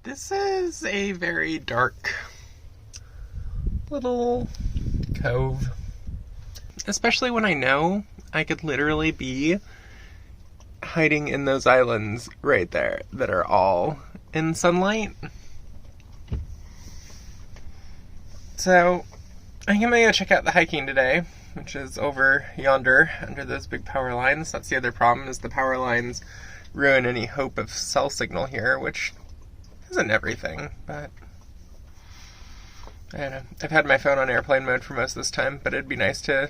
This is a very dark little cove. Especially when I know I could literally be hiding in those islands right there that are all in sunlight. So, I think I'm gonna go check out the hiking today, which is over yonder under those big power lines. That's the other problem, is the power lines ruin any hope of cell signal here, which isn't everything, but I don't know. I've had my phone on airplane mode for most of this time, but it'd be nice to,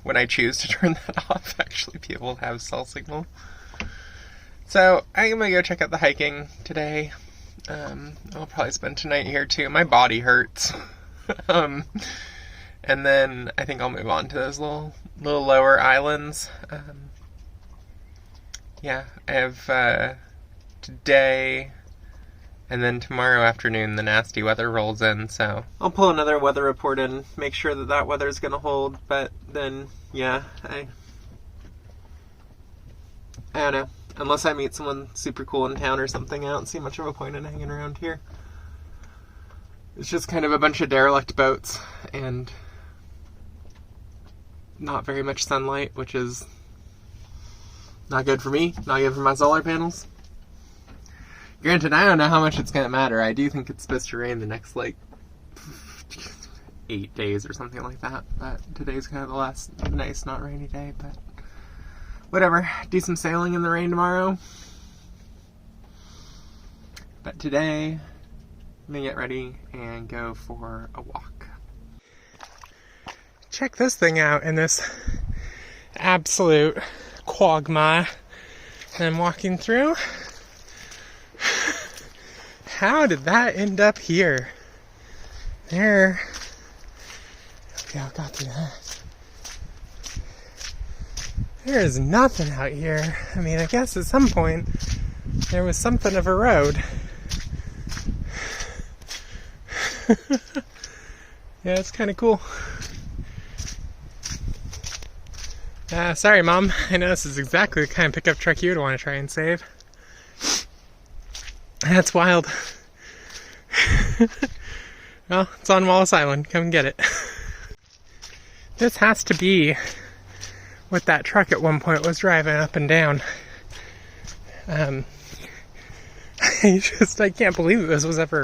when I choose to turn that off, actually be able to have cell signal. So, I'm gonna go check out the hiking today. I'll probably spend tonight here too. My body hurts. And then I think I'll move on to those little lower islands. I have today and then tomorrow afternoon the nasty weather rolls in, so I'll pull another weather report in, make sure that weather's gonna hold, but then, I don't know. Unless I meet someone super cool in town or something, I don't see much of a point in hanging around here. It's just kind of a bunch of derelict boats and not very much sunlight, which is not good for me, not good for my solar panels. Granted, I don't know how much it's going to matter. I do think it's supposed to rain the next, 8 days or something like that. But today's kind of the last nice, not rainy day. But whatever. Do some sailing in the rain tomorrow. But today, I'm going to get ready and go for a walk. Check this thing out in this absolute quagmire that I'm walking through. How did that end up here? There. Okay, I got through that. There is nothing out here. I mean, I guess at some point there was something of a road. Yeah, it's kind of cool. Sorry, Mom. I know this is exactly the kind of pickup truck you would want to try and save. That's wild. Well, it's on Wallace Island. Come and get it. This has to be what that truck at one point was driving up and down. I can't believe that this was ever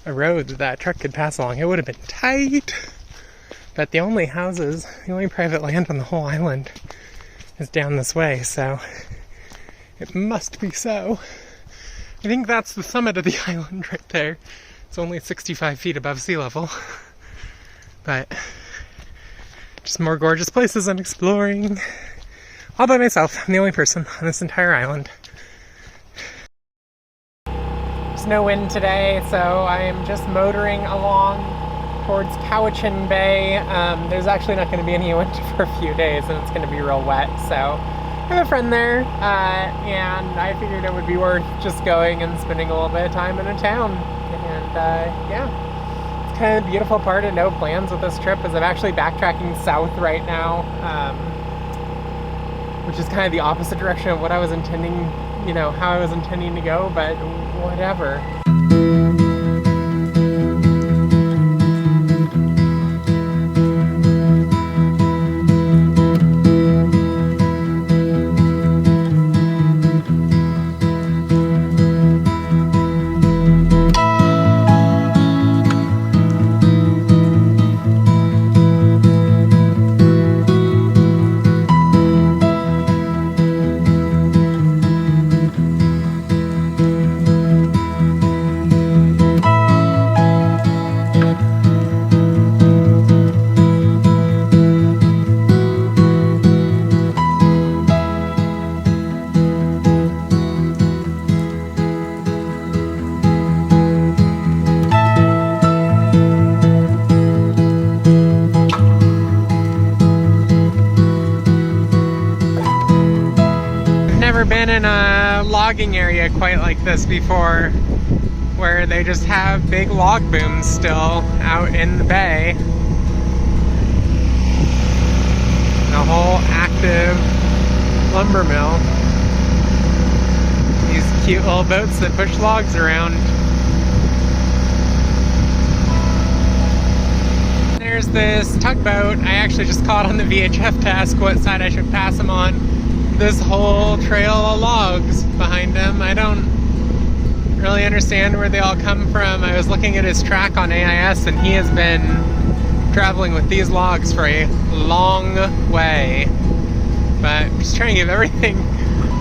a road that truck could pass along. It would have been tight. But the only private land on the whole island is down this way, so it must be so. I think that's the summit of the island right there. It's only 65 feet above sea level. But just more gorgeous places I'm exploring. All by myself. I'm the only person on this entire island. There's no wind today, so I am just motoring along towards Cowichan Bay. There's actually not going to be any wind for a few days, and it's going to be real wet, so I have a friend there, and I figured it would be worth just going and spending a little bit of time in a town. And it's kind of the beautiful part of no plans with this trip is I'm actually backtracking south right now, which is kind of the opposite direction of what I was intending, how I was intending to go, but whatever. Been in a logging area quite like this before, where they just have big log booms still out in the bay. And a whole active lumber mill. These cute little boats that push logs around. there's this tugboat. I actually just caught on the VHF to ask what side I should pass him on. This whole trail of logs behind him. I don't really understand where they all come from. I was looking at his track on AIS, and he has been traveling with these logs for a long way. But I'm just trying to give everything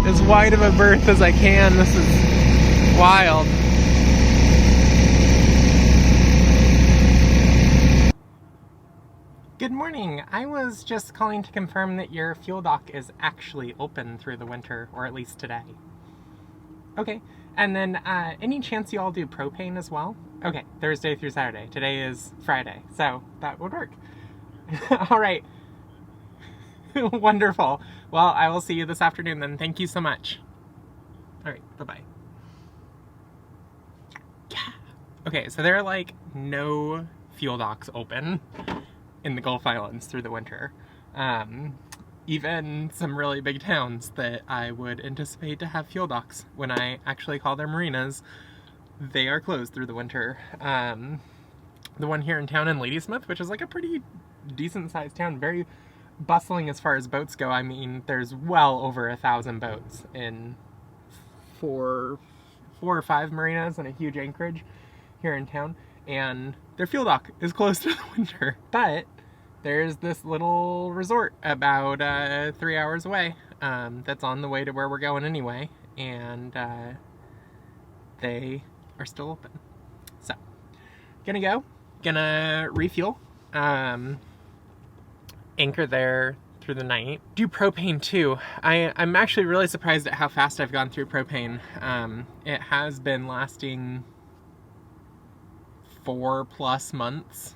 as wide of a berth as I can. This is wild. Good morning. I was just calling to confirm that your fuel dock is actually open through the winter, or at least today. Okay. And then, any chance you all do propane as well? Okay, Thursday through Saturday. Today is Friday, so that would work. All right. Wonderful. Well, I will see you this afternoon then. Thank you so much. All right, bye-bye. Yeah. Okay, so there are like no fuel docks open in the Gulf Islands through the winter. Even some really big towns that I would anticipate to have fuel docks when I actually call their marinas, they are closed through the winter. The one here in town in Ladysmith, which is like a pretty decent sized town, very bustling as far as boats go. I mean, there's well over 1,000 boats in four or five marinas and a huge anchorage here in town, and their fuel dock is closed through the winter. But there's this little resort about 3 hours away that's on the way to where we're going anyway, and they are still open. So, gonna refuel, anchor there through the night. Do propane too. I'm actually really surprised at how fast I've gone through propane. It has been lasting 4+ months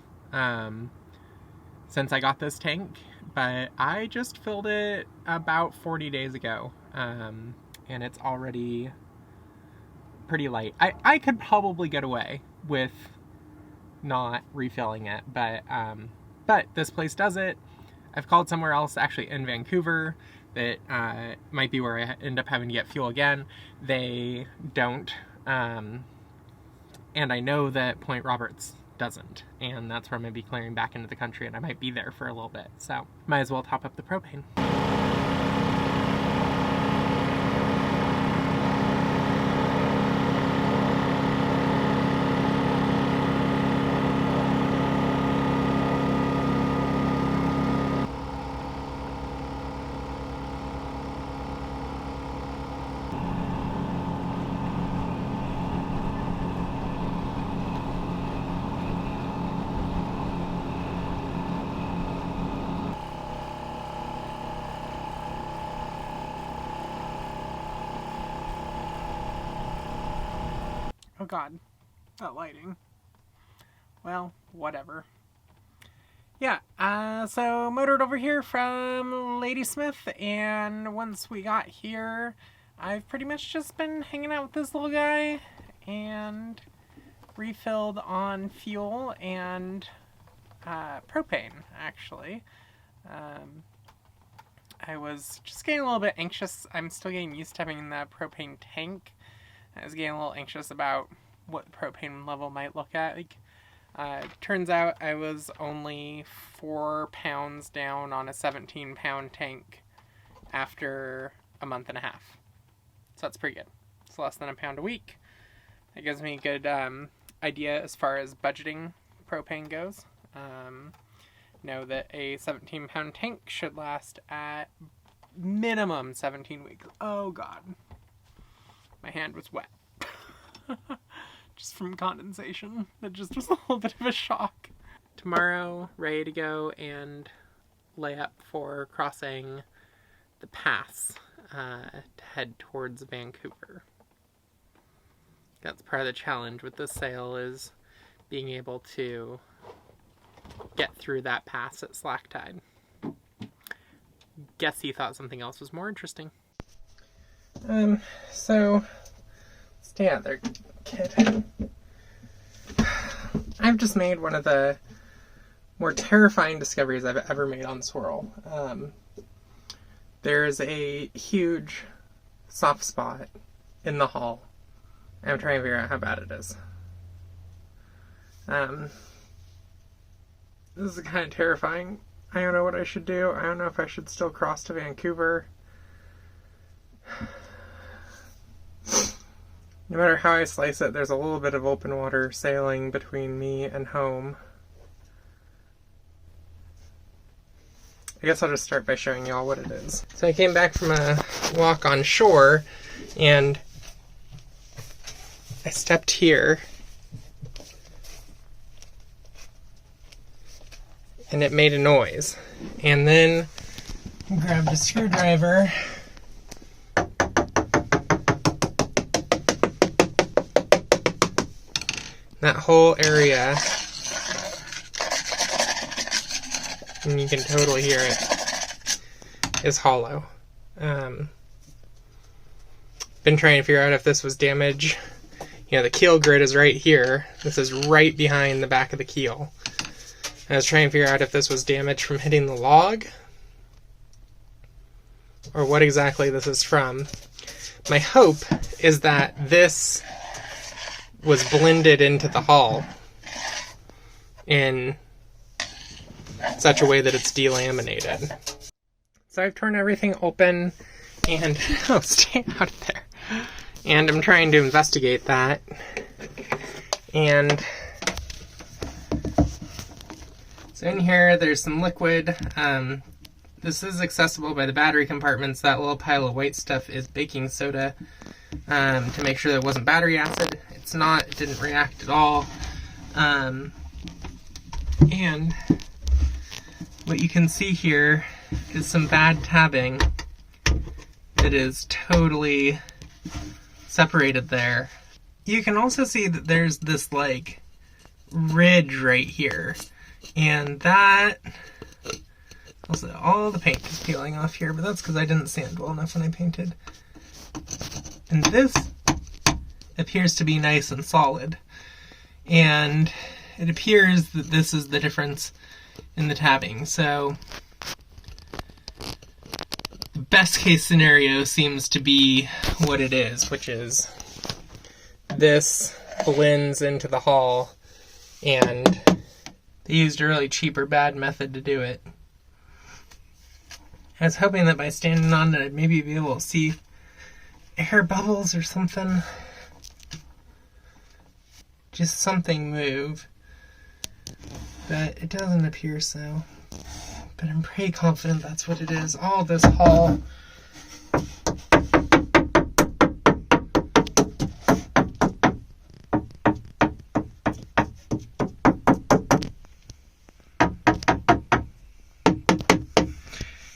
since I got this tank, but I just filled it about 40 days ago, and it's already pretty light. I could probably get away with not refilling it, but this place does it. I've called somewhere else, actually in Vancouver, that might be where I end up having to get fuel again. They don't, and I know that Point Roberts doesn't, and that's where I'm going to be clearing back into the country, and I might be there for a little bit, so might as well top up the propane. Oh god, that lighting. Well, whatever. Yeah, so motored over here from Ladysmith, and once we got here, I've pretty much just been hanging out with this little guy, and refilled on fuel and propane, actually. I was just getting a little bit anxious. I'm still getting used to having the propane tank. I was getting a little anxious about what the propane level might look like. Turns out I was only 4 pounds down on a 17-pound tank after a month and a half. So that's pretty good. It's less than a pound a week. That gives me a good idea as far as budgeting propane goes. Know that a 17-pound tank should last at minimum 17 weeks. Oh god. My hand was wet. Just from condensation. That just was a little bit of a shock. Tomorrow, ready to go and lay up for crossing the pass to head towards Vancouver. That's part of the challenge with this sail, is being able to get through that pass at slack tide. Guess he thought something else was more interesting. So, stay out there, kid. I've just made one of the more terrifying discoveries I've ever made on Swirl. There's a huge soft spot in the hull. I'm trying to figure out how bad it is. This is kind of terrifying. I don't know what I should do. I don't know if I should still cross to Vancouver. No matter how I slice it, there's a little bit of open water sailing between me and home. I guess I'll just start by showing y'all what it is. So I came back from a walk on shore, and I stepped here, and it made a noise. And then I grabbed a screwdriver, that whole area, and you can totally hear it, is hollow. Been trying to figure out if this was damage. You know, the keel grid is right here. This is right behind the back of the keel. I was trying to figure out if this was damage from hitting the log, or what exactly this is from. My hope is that this was blended into the hull in such a way that it's delaminated. So I've torn everything open and oh, stay out of there. And I'm trying to investigate that. And so in here there's some liquid. This is accessible by the battery compartments. That little pile of white stuff is baking soda to make sure that it wasn't battery acid. It's not. It didn't react at all. And what you can see here is some bad tabbing that is totally separated there. You can also see that there's this like ridge right here, and that also all the paint is peeling off here, but that's because I didn't sand well enough when I painted. And this appears to be nice and solid, and it appears that this is the difference in the tabbing. So the best case scenario seems to be what it is, which is this blends into the hull, and they used a really cheap or bad method to do it. I was hoping that by standing on it I'd maybe be able to see air bubbles or something. Just something move. But it doesn't appear so. But I'm pretty confident that's what it is. All this hull.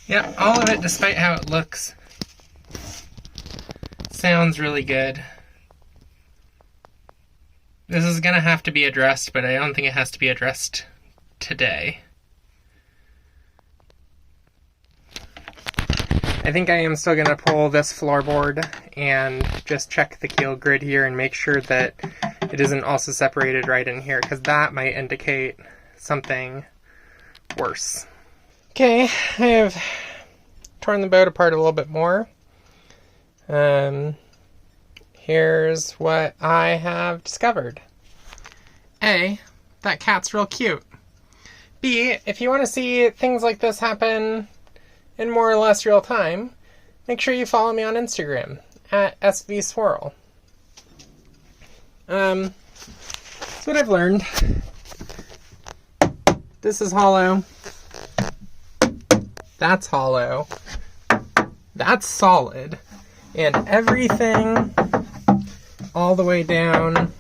Yeah, all of it, despite how it looks, sounds really good. This is going to have to be addressed, but I don't think it has to be addressed today. I think I am still going to pull this floorboard and just check the keel grid here and make sure that it isn't also separated right in here, because that might indicate something worse. Okay, I have torn the boat apart a little bit more. Here's what I have discovered. A, that cat's real cute. B, if you want to see things like this happen in more or less real time, make sure you follow me on Instagram at svswirl. That's what I've learned. This is hollow. That's hollow. That's solid. And everything all the way down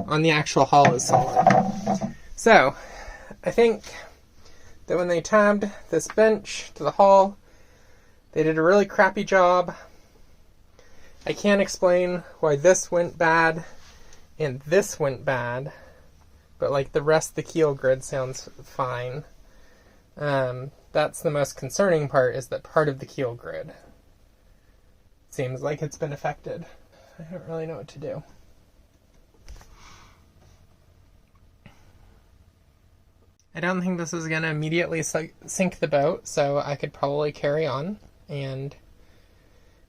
on the actual hull is solid. So, I think that when they tabbed this bench to the hull, they did a really crappy job. I can't explain why this went bad and this went bad, but like the rest of the keel grid sounds fine. That's the most concerning part, is that part of the keel grid seems like it's been affected. I don't really know what to do. I don't think this is going to immediately sink the boat, so I could probably carry on and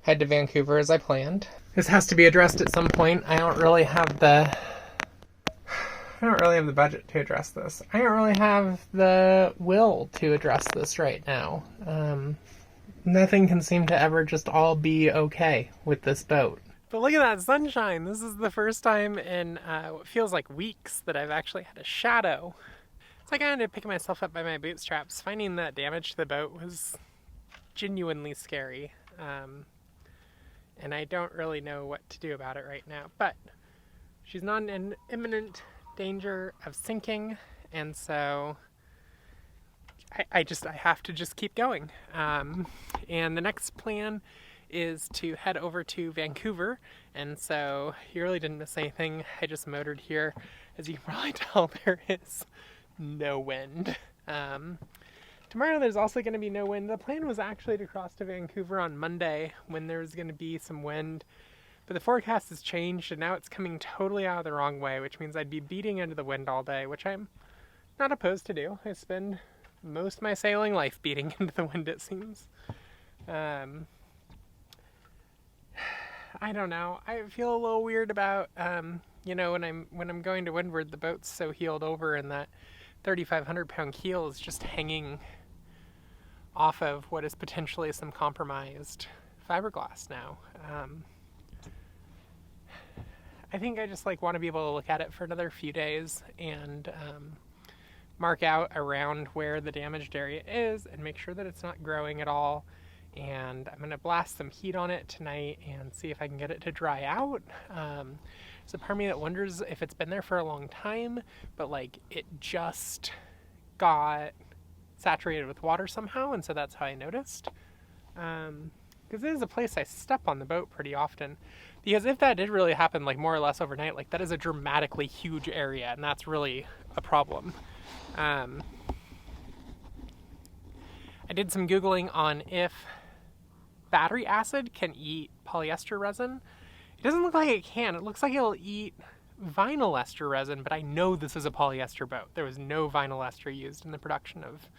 head to Vancouver as I planned. This has to be addressed at some point. I don't really have the I don't really have the budget to address this. I don't really have the will to address this right now. Nothing can seem to ever just all be okay with this boat. But look at that sunshine. This is the first time in what feels like weeks that I've actually had a shadow. It's like I ended up picking myself up by my bootstraps. Finding that damage to the boat was genuinely scary. And I don't really know what to do about it right now. But she's not in imminent danger of sinking, and so I have to just keep going. And the next plan is to head over to Vancouver, and so you really didn't miss anything. I just motored here. As you can probably tell, there is no wind. Tomorrow there's also going to be no wind. The plan was actually to cross to Vancouver on Monday when there's going to be some wind, but the forecast has changed and now it's coming totally out of the wrong way, which means I'd be beating into the wind all day, which I'm not opposed to do. I spend most of my sailing life beating into the wind, it seems. I don't know. I feel a little weird about, when I'm going to windward, the boat's so heeled over and that 3,500 pound keel is just hanging off of what is potentially some compromised fiberglass now. I think I just want to be able to look at it for another few days and mark out around where the damaged area is and make sure that it's not growing at all. And I'm going to blast some heat on it tonight and see if I can get it to dry out. There's a part of me that wonders if it's been there for a long time, but it just got saturated with water somehow, and so that's how I noticed. Because it is a place I step on the boat pretty often. Because if that did really happen more or less overnight, that is a dramatically huge area, and that's really a problem. I did some Googling on if battery acid can eat polyester resin. It doesn't look like it can. It looks like it'll eat vinyl ester resin, but I know this is a polyester boat. There was no vinyl ester used in the production of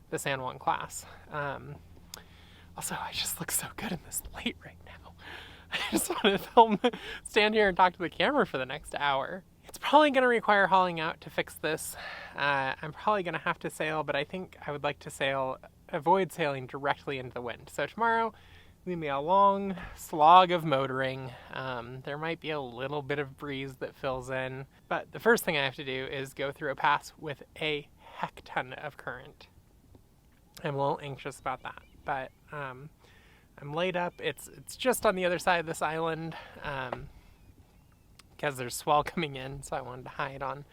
the San Juan class. Also, I just look so good in this light right now. I just want to stand here and talk to the camera for the next hour. It's probably going to require hauling out to fix this. I'm probably going to have to sail, but I think I would like to avoid sailing directly into the wind. So tomorrow, leave me a long slog of motoring. There might be a little bit of breeze that fills in, but the first thing I have to do is go through a pass with a heck ton of current. I'm a little anxious about that, but I'm laid up. It's just on the other side of this island because there's swell coming in, so I wanted to hide on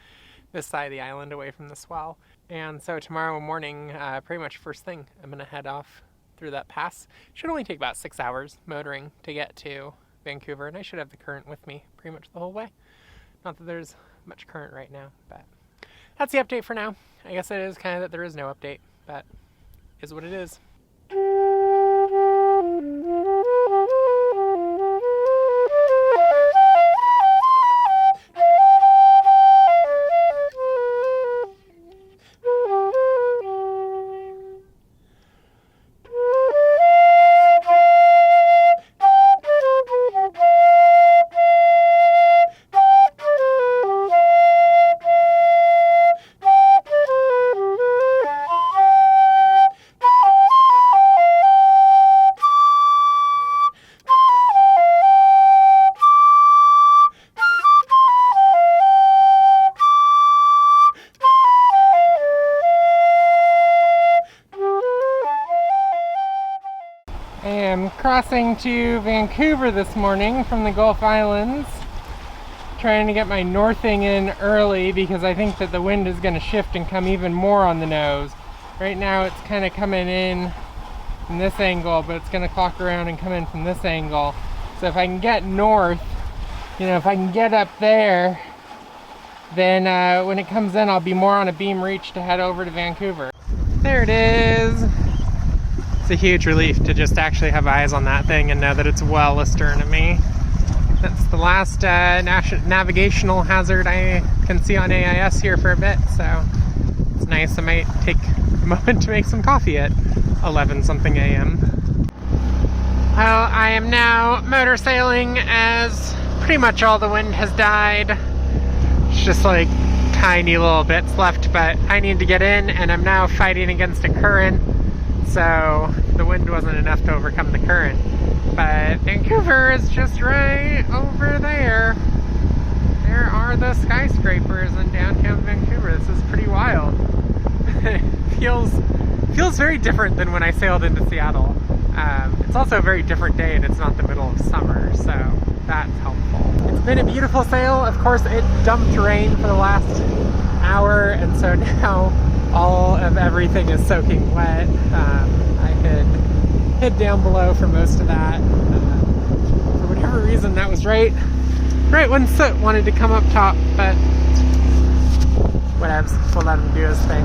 this side of the island away from the swell. And so tomorrow morning, pretty much first thing, I'm going to head off through that pass. Should only take about 6 hours motoring to get to Vancouver, and I should have the current with me pretty much the whole way. Not that there's much current right now, but that's the update for now. I guess it is kind of that there is no update, but is what it is. I am crossing to Vancouver this morning from the Gulf Islands, trying to get my northing in early because I think that the wind is going to shift and come even more on the nose. Right now it's kind of coming in from this angle, but it's going to clock around and come in from this angle. So if I can get north, if I can get up there, then when it comes in I'll be more on a beam reach to head over to Vancouver. There it is. It's a huge relief to just actually have eyes on that thing and know that it's well astern of me. That's the last navigational hazard I can see on AIS here for a bit, so it's nice. I might take a moment to make some coffee at 11-something a.m. Well, I am now motor sailing as pretty much all the wind has died. It's just tiny little bits left, but I need to get in, and I'm now fighting against a current, so the wind wasn't enough to overcome the current. But Vancouver is just right over there. There are the skyscrapers in downtown Vancouver. This is pretty wild. It feels very different than when I sailed into Seattle. It's also a very different day, and it's not the middle of summer, so that's helpful. It's been a beautiful sail. Of course, it dumped rain for the last hour, and so now all of everything is soaking wet. I hid down below for most of that. For whatever reason, that was right when Soot wanted to come up top, but whatevs, we'll let him do his thing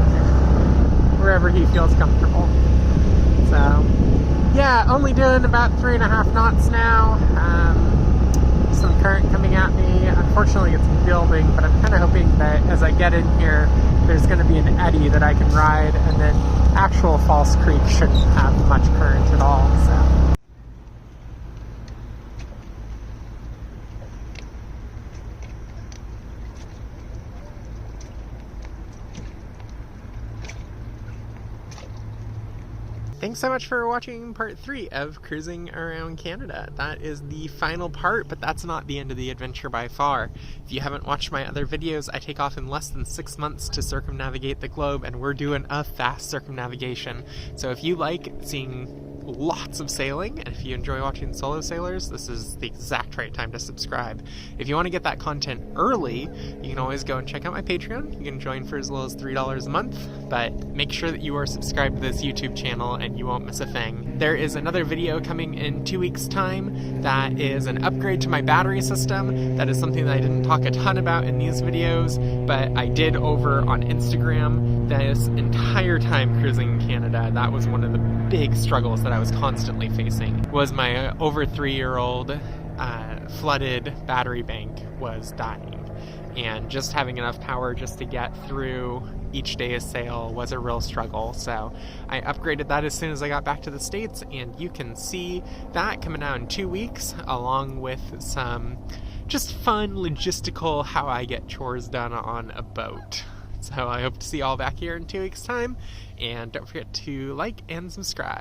wherever he feels comfortable. So yeah, only doing about 3.5 knots now. Some current coming at me. Unfortunately, it's building, but I'm kind of hoping that as I get in here, there's going to be an eddy that I can ride, and then actual False Creek shouldn't have much current at all. So. Thanks so much for watching part 3 of Cruising Around Canada. That is the final part, but that's not the end of the adventure by far. If you haven't watched my other videos, I take off in less than 6 months to circumnavigate the globe, and we're doing a fast circumnavigation. So if you like seeing lots of sailing, and if you enjoy watching solo sailors, this is the exact right time to subscribe. If you want to get that content early, you can always go and check out my Patreon. You can join for as little as $3 a month, but make sure that you are subscribed to this YouTube channel and you won't miss a thing. There is another video coming in 2 weeks' time that is an upgrade to my battery system. That is something that I didn't talk a ton about in these videos, but I did over on Instagram. This entire time cruising Canada, that was one of the big struggles that I was constantly facing, was my over 3-year-old flooded battery bank was dying. And just having enough power just to get through each day's sail was a real struggle. So I upgraded that as soon as I got back to the States, and you can see that coming out in 2 weeks, along with some just fun logistical how I get chores done on a boat. So I hope to see you all back here in 2 weeks' time, and don't forget to like and subscribe.